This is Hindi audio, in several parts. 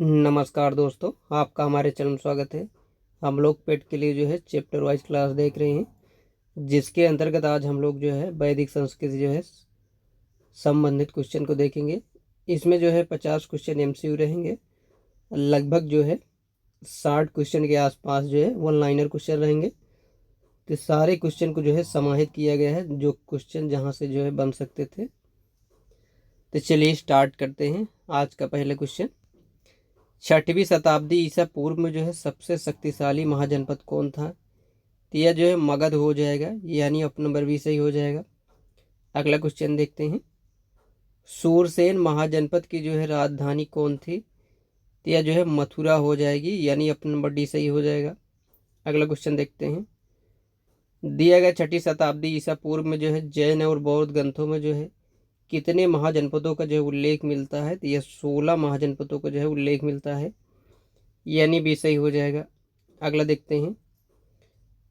नमस्कार दोस्तों, आपका हमारे चैनल में स्वागत है। हम लोग पेट के लिए चैप्टर वाइज क्लास देख रहे हैं, जिसके अंतर्गत आज हम लोग वैदिक संस्कृति संबंधित क्वेश्चन को देखेंगे। इसमें 50 क्वेश्चन एमसीक्यू रहेंगे। लगभग 60 क्वेश्चन के आसपास वन लाइनर क्वेश्चन रहेंगे। तो सारे क्वेश्चन को समाहित किया गया है, जो क्वेश्चन जहाँ से बन सकते थे। तो चलिए स्टार्ट करते हैं। आज का पहला क्वेश्चन, 6वीं शताब्दी ईसा पूर्व में सबसे शक्तिशाली महाजनपद कौन था? तो यह मगध हो जाएगा, यानी ऑप्शन नंबर बी सही हो जाएगा। अगला क्वेश्चन देखते हैं, सूरसेन महाजनपद की राजधानी कौन थी? तो यह मथुरा हो जाएगी, यानी ऑप्शन नंबर डी सही हो जाएगा। अगला क्वेश्चन देखते हैं, दिया गया 6वीं शताब्दी ईसा पूर्व में जैन और बौद्ध ग्रंथों में कितने महाजनपदों का उल्लेख मिलता है? तो यह 16 महाजनपदों का उल्लेख मिलता है, यानी भी सही हो जाएगा। अगला देखते हैं,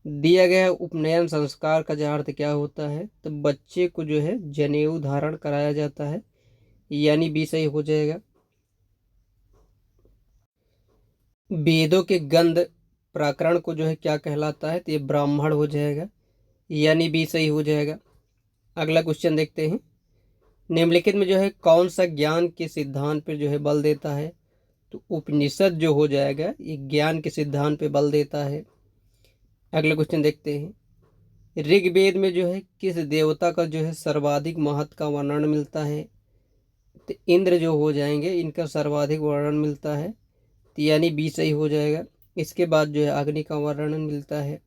दिया गया उपनयन संस्कार का अर्थ क्या होता है? तो बच्चे को जनेऊ धारण कराया जाता है, यानी भी सही हो जाएगा। वेदों के गंध प्रकरण को क्या कहलाता है? तो ये ब्राह्मण हो जाएगा, यानी भी सही हो जाएगा। अगला क्वेश्चन देखते हैं, निम्नलिखित में कौन सा ज्ञान के सिद्धांत पर बल देता है? तो उपनिषद हो जाएगा, ये ज्ञान के सिद्धांत पे बल देता है। अगला क्वेश्चन देखते हैं, ऋग्वेद में किस देवता का सर्वाधिक महत्व का वर्णन मिलता है? तो इंद्र हो जाएंगे, इनका सर्वाधिक वर्णन मिलता है, तो यानी बी सही हो जाएगा। इसके बाद अग्नि का वर्णन मिलता है।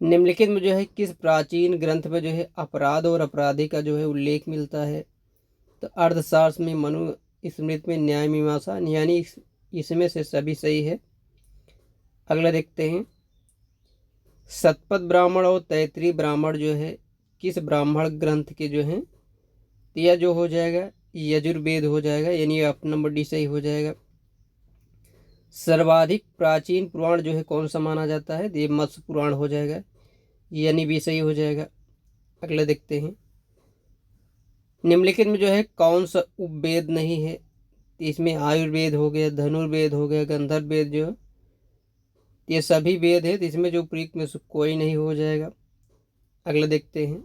निम्नलिखित में किस प्राचीन ग्रंथ में अपराध और अपराधी का उल्लेख मिलता है? तो अर्थशास्त्र में मनु स्मृति में न्याय मीमांसा, यानी इसमें से सभी सही है। अगला देखते हैं, शतपथ ब्राह्मण और तैतृय ब्राह्मण किस ब्राह्मण ग्रंथ के हैं? तो यह हो जाएगा यजुर्वेद हो जाएगा, यानी ऑप्शन नंबर डी सही हो जाएगा। सर्वाधिक प्राचीन पुराण कौन सा माना जाता है? तो ये मत्स्य पुराण हो जाएगा, यानी भी सही हो जाएगा। अगला देखते हैं, निम्नलिखित में कौन सा उपवेद नहीं है? तो इसमें आयुर्वेद हो गया, धनुर्वेद हो गया, गंधर्व वेद ये सभी वेद है, तो इसमें उपयुक्त में से कोई नहीं हो जाएगा। अगला देखते हैं,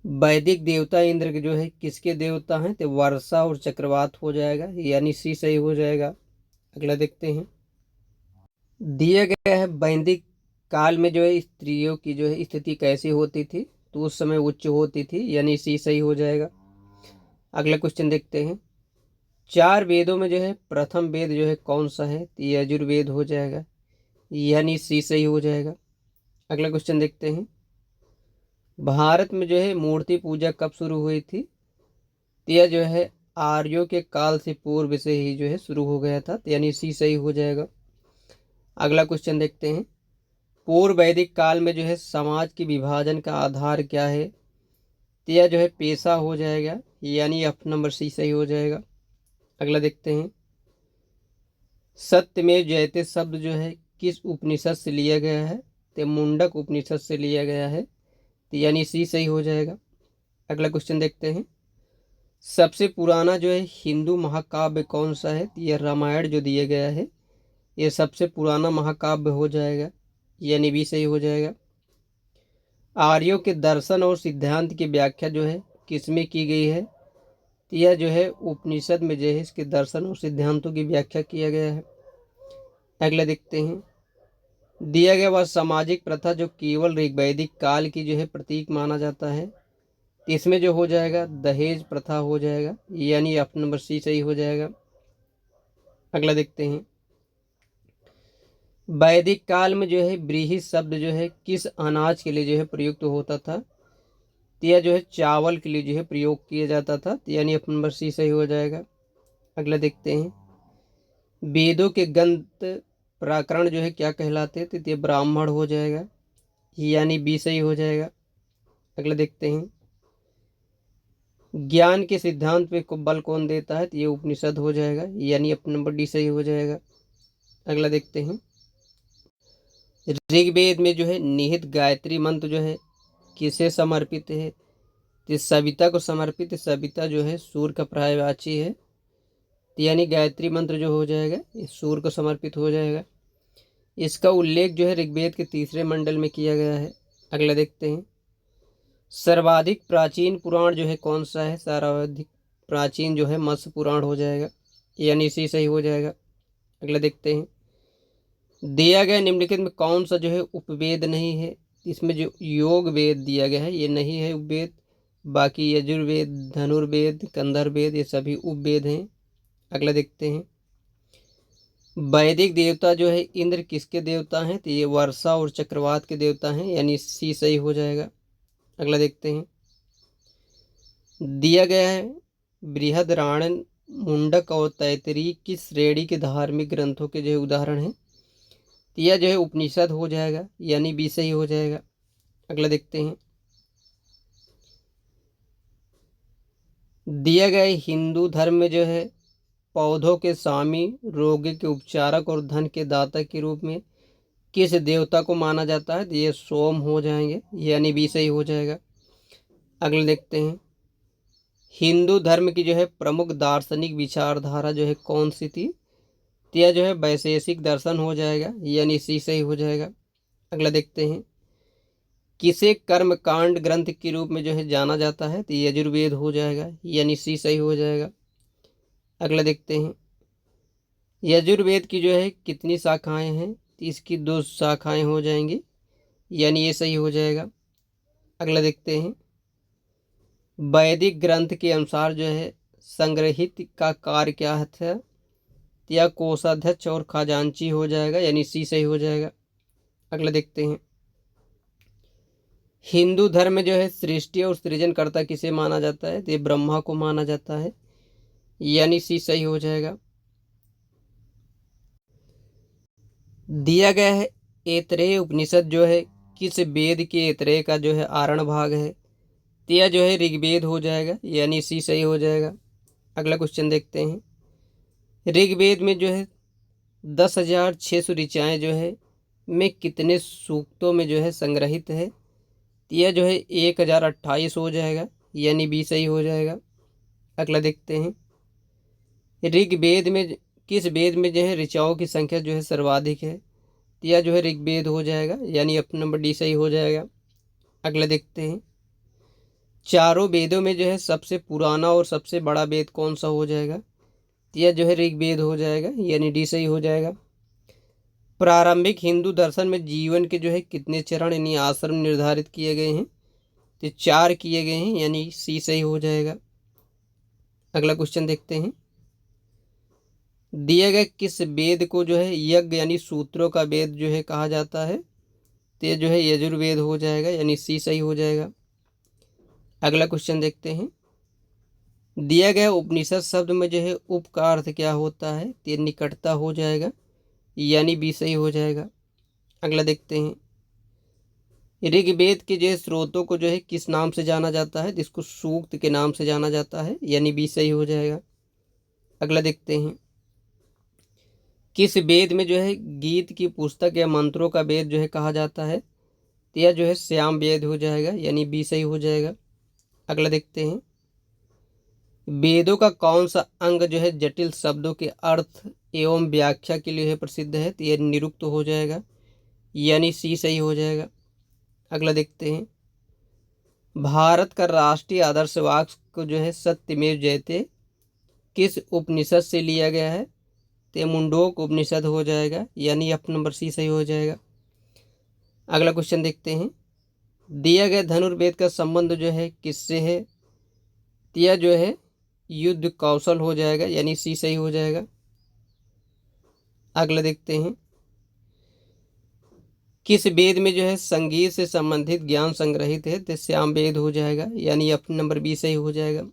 वैदिक देवता इंद्र के किसके देवता हैं? तो वर्षा और चक्रवात हो जाएगा, यानी सी सही हो जाएगा। अगला देखते हैं, दिया गया है वैदिक काल में स्त्रियों की स्थिति कैसी होती थी? तो उस समय उच्च होती थी, यानी सी सही हो जाएगा। अगला क्वेश्चन देखते हैं, 4 वेदों में प्रथम वेद कौन सा है? तो यजुर्वेद हो जाएगा, यानी सी सही हो जाएगा। अगला क्वेश्चन देखते हैं, भारत में मूर्ति पूजा कब शुरू हुई थी? तो यह आर्यों के काल से पूर्व से ही शुरू हो गया था, तो यानी सी सही हो जाएगा। अगला क्वेश्चन देखते हैं, पूर्व वैदिक काल में समाज के विभाजन का आधार क्या है? तो यह पेशा हो जाएगा, यानी ऑप्शन नंबर सी सही हो जाएगा। अगला देखते हैं, सत्यमेव जयते शब्द किस उपनिषद से लिया गया है? तो मुंडक उपनिषद से लिया गया है, तो यानी सी सही हो जाएगा। अगला क्वेश्चन देखते हैं, सबसे पुराना हिंदू महाकाव्य कौन सा है? तो यह रामायण दिया गया है, यह सबसे पुराना महाकाव्य हो जाएगा, यानी भी सही हो जाएगा। आर्यों के दर्शन और सिद्धांत की व्याख्या किसमें की गई है? तो यह उपनिषद में इसके दर्शन और सिद्धांतों की व्याख्या किया गया है। अगला देखते हैं, दिया गया वह सामाजिक प्रथा केवल ऋग्वैदिक काल की प्रतीक माना जाता है, इसमें हो जाएगा दहेज प्रथा हो जाएगा, यानी ऑप्शन नंबर सी सही हो जाएगा। अगला देखते हैं, वैदिक काल में व्रीहि शब्द किस अनाज के लिए प्रयुक्त होता था? तो यह चावल के लिए प्रयोग किया जाता था, तो यानी ऑप्शन नंबर सी सही हो जाएगा। अगला देखते हैं, वेदों के गंध प्रकरण क्या कहलाते हैं? तो ये ब्राह्मण हो जाएगा, यानी बी सही हो जाएगा। अगला देखते हैं, ज्ञान के सिद्धांत पे को बल कौन देता है? तो ये उपनिषद हो जाएगा, यानी ऑप्शन नंबर डी सही हो जाएगा। अगला देखते हैं, ऋग्वेद में निहित गायत्री मंत्र किसे समर्पित है? तो सविता को समर्पित है। सविता सूर्य का पर्यायवाची है, यानी गायत्री मंत्र जो हो जाएगा ये सूर्य को समर्पित हो जाएगा। इसका उल्लेख जो है ऋग्वेद के 3 मंडल में किया गया है। अगला देखते हैं, सर्वाधिक प्राचीन पुराण जो है कौन सा है? सर्वाधिक प्राचीन जो है मत्स्य पुराण हो जाएगा, यानी इसी सही हो जाएगा। अगला देखते हैं, दिया गया निम्नलिखित में कौन सा जो है उपवेद नहीं है? इसमें जो योग वेद दिया गया है ये नहीं है उपवेद, बाकी यजुर्वेद, धनुर्वेद, कंधर्वेद ये सभी उपवेद हैं। अगला देखते हैं, वैदिक देवता जो है इंद्र किसके देवता हैं? तो ये वर्षा और चक्रवात के देवता हैं, यानी सी सही हो जाएगा। अगला देखते हैं, दिया गया है बृहद रामायण, मुंडक और तैतरीय किस श्रेणी के धार्मिक ग्रंथों के जो है उदाहरण हैं? तो यह जो है उपनिषद हो जाएगा, यानी बी सही हो जाएगा। अगला देखते हैं, दिया गया हिंदू धर्म में जो है पौधों के स्वामी, रोगी के उपचारक और धन के दाता के रूप में किस देवता को माना जाता है? तो ये सोम हो जाएंगे, यानी बी सही हो जाएगा। अगले देखते हैं, हिंदू धर्म की जो है प्रमुख दार्शनिक विचारधारा जो है कौन सी थी? तो यह जो है वैशेषिक दर्शन हो जाएगा, यानी सी सही हो जाएगा। अगला देखते हैं, किसे कर्म कांड ग्रंथ के रूप में जो है जाना जाता है? तो यजुर्वेद हो जाएगा, यानी सी सही हो जाएगा। अगला देखते हैं, यजुर्वेद की जो है कितनी शाखाएं हैं? तो इसकी 2 शाखाएं हो जाएंगी, यानी ये सही हो जाएगा। अगला देखते हैं, वैदिक ग्रंथ के अनुसार जो है संग्रहित का कार्य क्या है? या कोषाध्यक्ष और खजांची हो जाएगा, यानी सी सही हो जाएगा। अगला देखते हैं, हिंदू धर्म में जो है सृष्टि और सृजनकर्ता किसे माना जाता है? तो ये ब्रह्मा को माना जाता है, यानी सी सही हो जाएगा। दिया गया है ऐतरेय उपनिषद जो है किस वेद के ऐतरेय का जो है आरण भाग है? तो यह जो है ऋग्वेद हो जाएगा, यानी सी सही हो जाएगा। अगला क्वेश्चन देखते हैं, ऋग्वेद में जो है 10,600 ऋचाएँ जो है में कितने सूक्तों में जो है संग्रहित है? तो यह जो है 1028 हो जाएगा, यानी बी सही हो जाएगा। अगला देखते हैं, ऋग्वेद में किस वेद में जो है ऋचाओं की संख्या जो है सर्वाधिक है? तो यह जो है ऋग्वेद हो जाएगा, यानी अपना नंबर डी सही हो जाएगा। अगला देखते हैं, चारों वेदों में जो है सबसे पुराना और सबसे बड़ा वेद कौन सा हो जाएगा? तो यह जो है ऋग्वेद हो जाएगा, यानी डी सही हो जाएगा। प्रारंभिक हिंदू दर्शन में जीवन के जो है कितने चरण यानी आश्रम निर्धारित किए गए हैं? तो 4 किए गए हैं, यानी सी सही हो जाएगा। अगला क्वेश्चन देखते हैं, दिए गए किस वेद को जो है यज्ञ यानी सूत्रों का वेद जो है कहा जाता है? तो ये जो है यजुर्वेद हो जाएगा, यानी सी सही हो जाएगा। अगला क्वेश्चन देखते हैं, दिया गया उपनिषद शब्द में जो है उप का अर्थ क्या होता है? तो ये निकटता हो जाएगा, यानी बी सही हो जाएगा। अगला देखते हैं, ऋग्वेद के जो है स्रोतों को जो है किस नाम से जाना जाता है? जिसको सूक्त के नाम से जाना जाता है, यानी बी सही हो जाएगा। अगला देखते हैं, किस वेद में जो है गीत की पुस्तक या मंत्रों का वेद जो है कहा जाता है? तो यह जो है श्याम वेद हो जाएगा, यानी बी सही हो जाएगा। अगला देखते हैं, वेदों का कौन सा अंग जो है जटिल शब्दों के अर्थ एवं व्याख्या के लिए प्रसिद्ध है? तो यह निरुक्त हो जाएगा, यानी सी सही हो जाएगा। अगला देखते हैं, भारत का राष्ट्रीय आदर्श वाक्य जो है सत्यमेव जयते किस उपनिषद से लिया गया है? तो मुंडोक उपनिषद हो जाएगा, यानी अपना नंबर सी सही हो जाएगा। अगला क्वेश्चन देखते हैं, दिया गया धनुर्वेद का संबंध जो है किससे है? तो यह जो है युद्ध कौशल हो जाएगा, यानी सी सही हो जाएगा। अगला देखते हैं, किस वेद में जो है संगीत से संबंधित ज्ञान संग्रहित है? तो श्याम वेद हो जाएगा, यानी अपना नंबर बी सही हो जाएगा।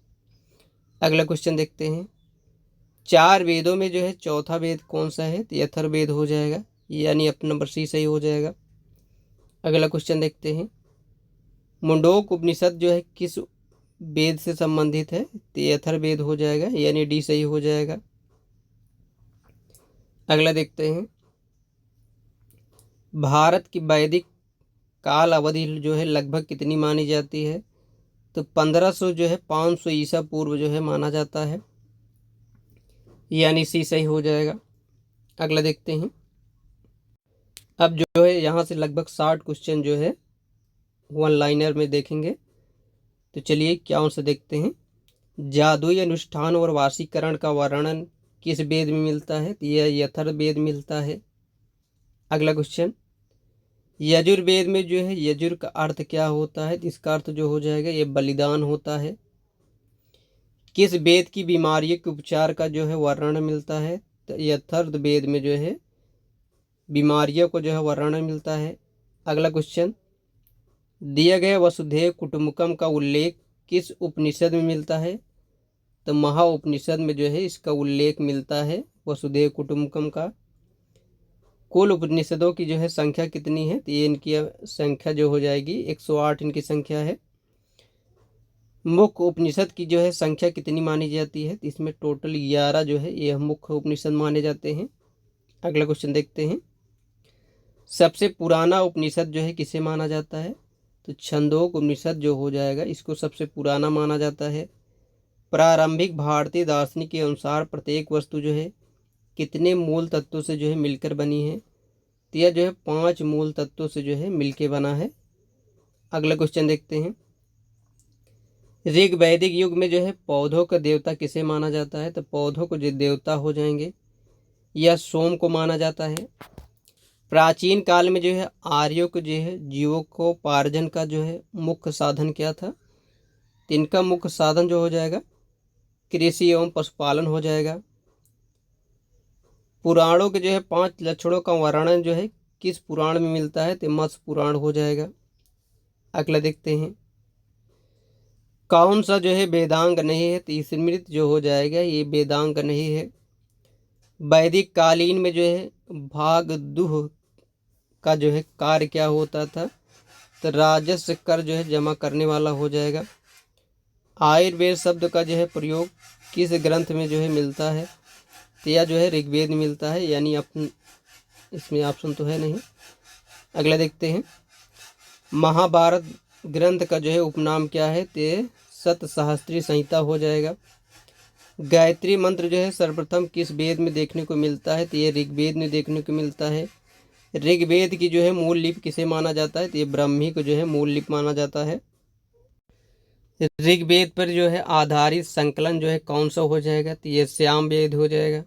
अगला क्वेश्चन देखते हैं, 4 वेदों में जो है चौथा वेद कौन सा है? तो अथर्ववेद हो जाएगा, यानी अपना नंबर सी सही हो जाएगा। अगला क्वेश्चन देखते हैं, मुंडोक उपनिषद जो है किस वेद से संबंधित है? तो अथर्ववेद हो जाएगा, यानी डी सही हो जाएगा। अगला देखते हैं, भारत की वैदिक काल अवधि जो है लगभग कितनी मानी जाती है? तो 1500 जो है 500 ईसा पूर्व जो है माना जाता है। यानी सी सही हो जाएगा। अगला देखते हैं। अब जो है यहाँ से लगभग 60 क्वेश्चन जो है वन लाइनर में देखेंगे। तो चलिए क्या उनसे देखते हैं। जादुई अनुष्ठान और वाशीकरण का वर्णन किस वेद में मिलता है? तो यह अथर्ववेद मिलता है। अगला क्वेश्चन, यजुर्वेद में जो है यजुर का अर्थ क्या होता है? तो इसका अर्थ जो हो जाएगा ये बलिदान होता है। किस वेद की बीमारियों के उपचार का जो है वर्णन मिलता है? तो अथर्ववेद में जो है बीमारियों को जो है वर्णन मिलता है। अगला क्वेश्चन, दिए गए वसुधैव कुटुंबकम का उल्लेख किस उपनिषद में मिलता है? तो महा उपनिषद में जो है इसका उल्लेख मिलता है वसुधैव कुटुंबकम का। कुल उपनिषदों की जो है संख्या कितनी है? तो ये इनकी संख्या जो हो जाएगी 108 इनकी संख्या है। मुख्य उपनिषद की जो है संख्या कितनी मानी जाती है? तो इसमें टोटल 11 जो है यह मुख्य उपनिषद माने जाते हैं। अगला क्वेश्चन देखते हैं। सबसे पुराना उपनिषद जो है किसे माना जाता है? तो छंदोग उपनिषद जो हो जाएगा इसको सबसे पुराना माना जाता है। प्रारंभिक भारतीय दार्शनिक के अनुसार प्रत्येक वस्तु जो है कितने मूल तत्वों से जो है मिलकर बनी है? तो यह जो है 5 मूल तत्वों से जो है मिलके बना है। अगला क्वेश्चन देखते हैं। ऋग वैदिक युग में जो है पौधों का देवता किसे माना जाता है? तो पौधों को जो देवता हो जाएंगे या सोम को माना जाता है। प्राचीन काल में जो है आर्यों को जो है जीवों को पार्जन का जो है मुख्य साधन क्या था? तो इनका मुख्य साधन जो हो जाएगा कृषि एवं पशुपालन हो जाएगा। पुराणों के जो है 5 लक्षणों का वर्णन जो है किस पुराण में मिलता है? तो मत्स्य पुराण हो जाएगा। अगला देखते हैं। कौन सा जो है वेदांग नहीं है? तो स्मृति जो हो जाएगा ये वेदांग नहीं है। वैदिक कालीन में जो है भागदुह का जो है कार्य क्या होता था? तो राजस्व कर जो है जमा करने वाला हो जाएगा। आयुर्वेद शब्द का जो है प्रयोग किस ग्रंथ में जो है मिलता है? तो यह जो है ऋग्वेद में मिलता है, यानी अपन इसमें ऑप्शन तो है नहीं। अगला देखते हैं। महाभारत ग्रंथ का जो है उपनाम क्या है? तो सतसहस्त्री संहिता हो जाएगा। गायत्री मंत्र जो है सर्वप्रथम किस वेद में देखने को मिलता है? तो ये ऋग्वेद में देखने को मिलता है। ऋग्वेद की जो है मूल लिपि किसे माना जाता है? तो ये ब्राह्मी को जो है मूल लिपि माना जाता है। ऋग्वेद पर जो है आधारित संकलन जो है कौन सा हो जाएगा? तो ये श्याम वेद हो जाएगा।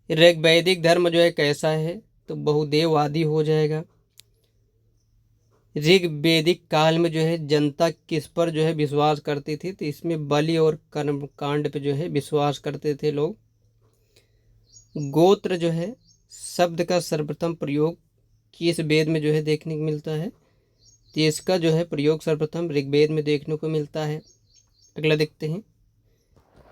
ऋग्वैदिक धर्म जो है कैसा है? तो बहुदेववादी हो जाएगा। ऋग्वैदिक काल में जो है जनता किस पर जो है विश्वास करती थी? तो इसमें बलि और कर्म कांड पे जो है विश्वास करते थे लोग। गोत्र जो है शब्द का सर्वप्रथम प्रयोग किस वेद में जो है देखने को मिलता है? तो इसका जो है प्रयोग सर्वप्रथम ऋग्वेद में देखने को मिलता है। अगला देखते हैं।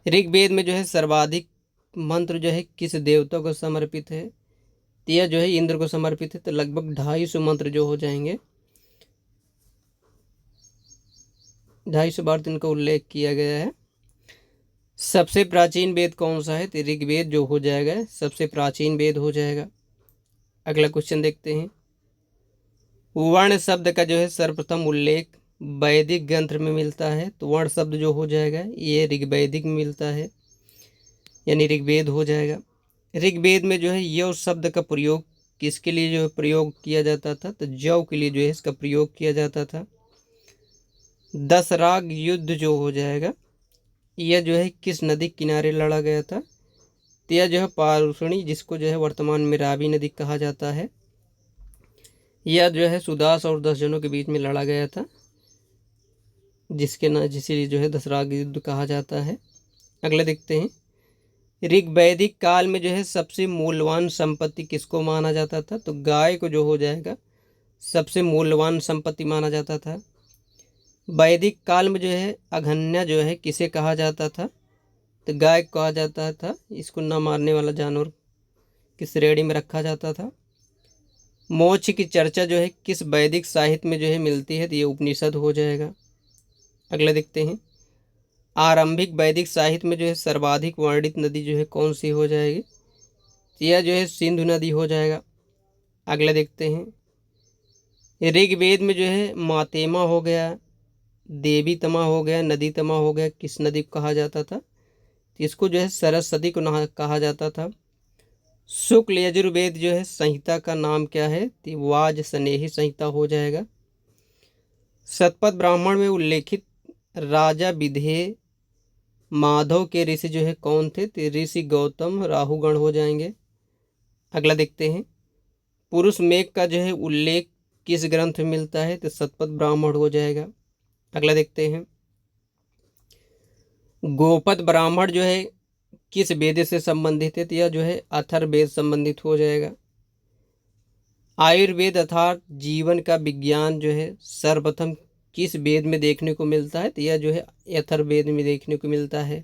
ऋग्वेद में जो है सर्वाधिक मंत्र जो है किस देवता को समर्पित है? तो यह जो है इंद्र को समर्पित है। तो लगभग 250 मंत्र जो हो जाएंगे, 250 बार इनका उल्लेख किया गया है। सबसे प्राचीन वेद कौन सा है? तो ऋग्वेद जो हो जाएगा सबसे प्राचीन वेद हो जाएगा। अगला क्वेश्चन देखते हैं। वर्ण शब्द का जो है सर्वप्रथम उल्लेख वैदिक ग्रंथ में मिलता है। तो वर्ण शब्द जो हो जाएगा ये ऋग्वैदिक में मिलता है, यानी ऋग्वेद हो जाएगा। ऋग्वेद में जो है यव शब्द का प्रयोग किसके लिए जो है प्रयोग किया जाता था? तो जव के लिए जो है इसका प्रयोग किया जाता था। दशराग युद्ध जो हो जाएगा यह जो है किस नदी किनारे लड़ा गया था? तो यह जो है पारुषणी, जिसको जो है वर्तमान में रावी नदी कहा जाता है, यह जो है सुदास और 10 जनों के बीच में लड़ा गया था, जिसलिए जो है दशराग युद्ध कहा जाता है। अगला देखते हैं। ऋग्वैदिक काल में जो है सबसे मूल्यवान संपत्ति किसको माना जाता था? तो गाय को जो हो जाएगा सबसे मूल्यवान संपत्ति माना जाता था। वैदिक काल में जो है अघन्या जो है किसे कहा जाता था? तो गाय को कहा जाता था। इसको न मारने वाला जानवर की श्रेणी में रखा जाता था। मोक्ष की चर्चा जो है किस वैदिक साहित्य में जो है मिलती है? तो ये उपनिषद हो जाएगा। अगला देखते हैं। आरंभिक वैदिक साहित्य में जो है सर्वाधिक वर्णित नदी जो है कौन सी हो जाएगी? तो यह जो है सिंधु नदी हो जाएगा। अगला देखते हैं। ऋग्वेद में जो है मातेमा हो गया, देवी तमा हो गया, नदी तमा हो गया, किस नदी को कहा जाता था? तो इसको जो है सरस्वती को कहा जाता था। शुक्ल यजुर्वेद जो है संहिता का नाम क्या है, तो वाज स्नेही संहिता हो जाएगा। शतपथ ब्राह्मण में उल्लेखित राजा विधेय माधव के ऋषि जो है कौन थे, तो ऋषि गौतम राहुगण हो जाएंगे। अगला देखते हैं, पुरुष मेघ का जो है उल्लेख किस ग्रंथ में मिलता है, तो शतपथ ब्राह्मण हो जाएगा। अगला देखते हैं, गोपद ब्राह्मण जो है किस वेद से संबंधित है, तो यह जो है अथर्ववेद संबंधित हो जाएगा। आयुर्वेद अर्थात जीवन का विज्ञान जो है सर्वप्रथम किस वेद में देखने को मिलता है, तो यह जो है अथर्ववेद में देखने को मिलता है।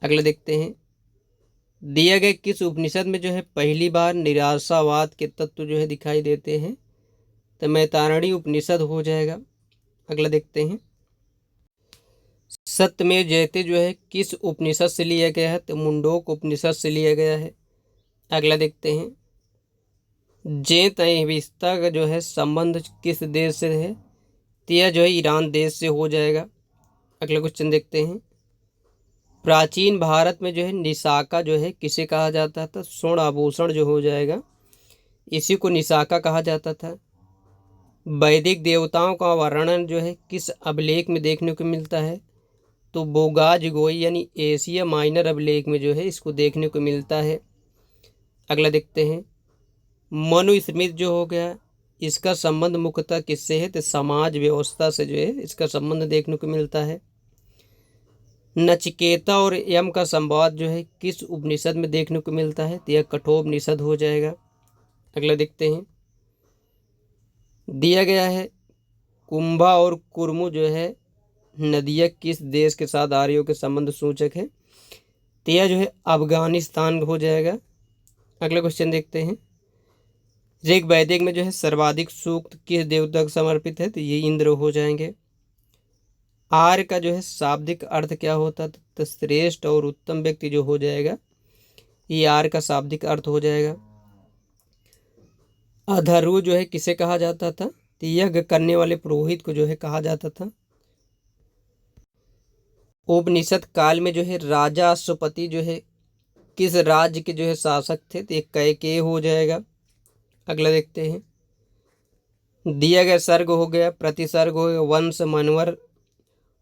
अगला देखते हैं, दिए गए किस उपनिषद में जो है पहली बार निराशावाद के तत्व जो है दिखाई देते हैं, तो मैतारणी उपनिषद हो जाएगा। अगला देखते हैं, सत्यमेव जयते जो है किस उपनिषद से लिया गया है, तो मुंडोक उपनिषद से लिया गया है। अगला देखते हैं, जैत विस्ता का जो है संबंध किस देश से है, तो यह जो है ईरान देश से हो जाएगा। अगला क्वेश्चन देखते हैं, प्राचीन भारत में जो है निशाका जो है किसे कहा जाता था, स्वर्ण आभूषण जो हो जाएगा इसी को निशाका कहा जाता था। वैदिक देवताओं का वर्णन जो है किस अभिलेख में देखने को मिलता है, तो बोगाज गोई यानी एशिया माइनर अभिलेख में जो है इसको देखने को मिलता है। अगला देखते हैं, मनुस्मृति जो हो गया इसका संबंध मुख्यतः किससे है, तो समाज व्यवस्था से जो है इसका संबंध देखने को मिलता है। नचिकेता और यम का संवाद जो है किस उपनिषद में देखने को मिलता है, तो यह कठोपनिषद हो जाएगा। अगला देखते हैं, दिया गया है कुंभा और कुर्मु जो है नदियाँ किस देश के साथ आर्यों के संबंध सूचक है, तो यह जो है अफगानिस्तान हो जाएगा। अगला क्वेश्चन देखते हैं, ऋग वैदिक में जो है सर्वाधिक सूक्त किस देवता को समर्पित है, तो ये इंद्र हो जाएंगे। आर्य का जो है शाब्दिक अर्थ क्या होता है, तो श्रेष्ठ और उत्तम व्यक्ति जो हो जाएगा ये आर्य का शाब्दिक अर्थ हो जाएगा। अधर्व जो है किसे कहा जाता था, तो यज्ञ करने वाले पुरोहित को जो है कहा जाता था। उपनिषद काल में जो है राजा अश्वपति जो है किस राज्य के जो है शासक थे, तो एक कैकेयी हो जाएगा। अगला देखते हैं, दिया गया सर्ग हो गया, प्रतिसर्ग हो गया, वंश मनवर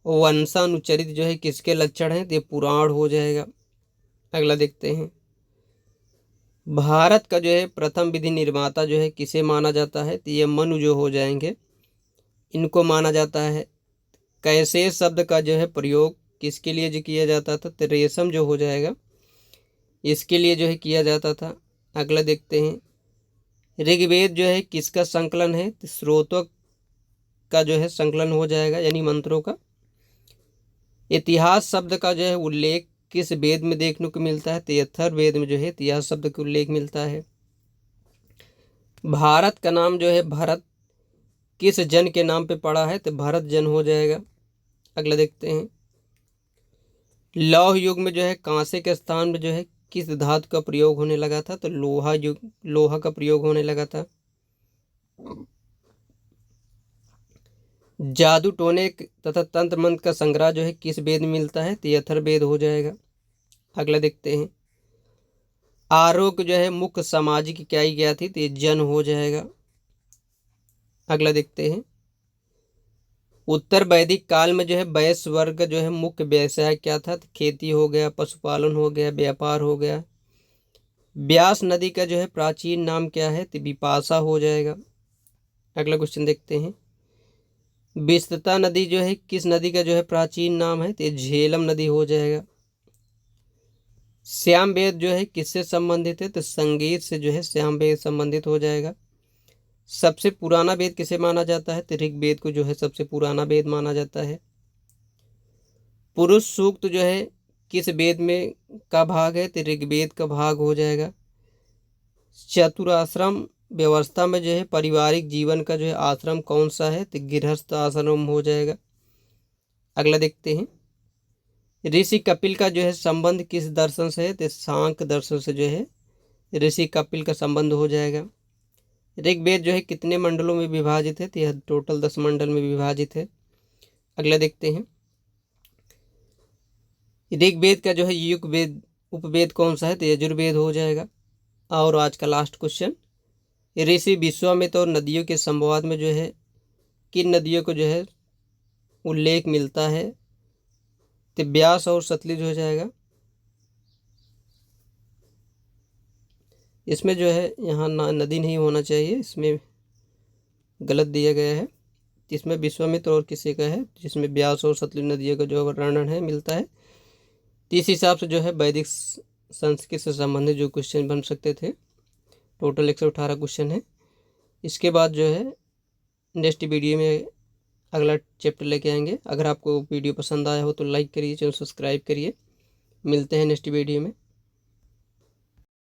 वंशानुचरित जो है किसके लक्षण हैं, तो ये पुराण हो जाएगा। अगला देखते हैं, भारत का जो है प्रथम विधि निर्माता जो है किसे माना जाता है, तो ये मनु जो हो जाएंगे इनको माना जाता है। कैसे शब्द का जो है प्रयोग किसके लिए जो किया जाता था, तो रेशम जो हो जाएगा इसके लिए जो है किया जाता था। अगला देखते हैं, ऋग्वेद जो है किसका संकलन है, तो स्रोतों का जो है संकलन हो जाएगा यानी मंत्रों का। इतिहास शब्द का जो है उल्लेख किस वेद में देखने को मिलता है, तो अथर्ववेद में जो है इतिहास शब्द का उल्लेख मिलता है। भारत का नाम जो है भरत किस जन के नाम पे पड़ा है, तो भरत जन हो जाएगा। अगला देखते हैं, लौह युग में जो है कांसे के स्थान में जो है किस धातु का प्रयोग होने लगा था, तो लोहा का प्रयोग होने लगा था। जादू टोने तथा तंत्र मंत्र का संग्रह जो है किस वेद में मिलता है, तो अथर्ववेद हो जाएगा। अगला देखते हैं, आरोग्य जो है मुख्य सामाजिक इकाई क्या थी, तो जन हो जाएगा। अगला देखते हैं, उत्तर वैदिक काल में जो है वैश्य वर्ग जो है मुख्य व्यवसाय क्या था, तो खेती हो गया, पशुपालन हो गया, व्यापार हो गया। ब्यास नदी का जो है प्राचीन नाम क्या है, तो विपाशा हो जाएगा। अगला क्वेश्चन देखते हैं, विस्तृता नदी जो है किस नदी का जो है प्राचीन नाम है, तो झेलम नदी हो जाएगा। श्याम वेद जो है किससे संबंधित है, तो संगीत से जो है श्याम वेद संबंधित हो जाएगा। सबसे पुराना वेद किसे माना जाता है, तो ऋग्वेद को जो है सबसे पुराना वेद माना जाता है। पुरुष सूक्त जो है किस वेद में का भाग है, तो ऋग्वेद का भाग हो जाएगा। चतुराश्रम व्यवस्था में जो है पारिवारिक जीवन का जो है आश्रम कौन सा है, तो गृहस्थ आश्रम हो जाएगा। अगला देखते हैं, ऋषि कपिल का जो है संबंध किस दर्शन से है, तो सांख्य दर्शन से जो है ऋषि कपिल का संबंध हो जाएगा। ऋग्वेद जो है कितने मंडलों में विभाजित है, तो यह टोटल 10 मंडल में विभाजित है। अगला देखते हैं, ऋग्वेद का जो है युगवेद उपवेद कौन सा है, तो यजुर्वेद हो जाएगा। और आज का लास्ट क्वेश्चन, ऋषि विश्वामित्र और नदियों के संवाद में जो है किन नदियों को जो है उल्लेख मिलता है, तो ब्यास और सतलुज हो जाएगा। इसमें जो है यहाँ ना नदी नहीं होना चाहिए, इसमें गलत दिया गया है। इसमें विश्वामित्र और किसी का है जिसमें ब्यास और सतलुज नदियों का जो वर्णन है मिलता है। तो इस हिसाब से जो है वैदिक संस्कृत से संबंधित जो क्वेश्चन बन सकते थे, टोटल 118 क्वेश्चन है। इसके बाद जो है नेक्स्ट वीडियो में अगला चैप्टर लेके आएंगे। अगर आपको वीडियो पसंद आया हो तो लाइक करिए, चैनल सब्सक्राइब करिए। मिलते हैं नेक्स्ट वीडियो में।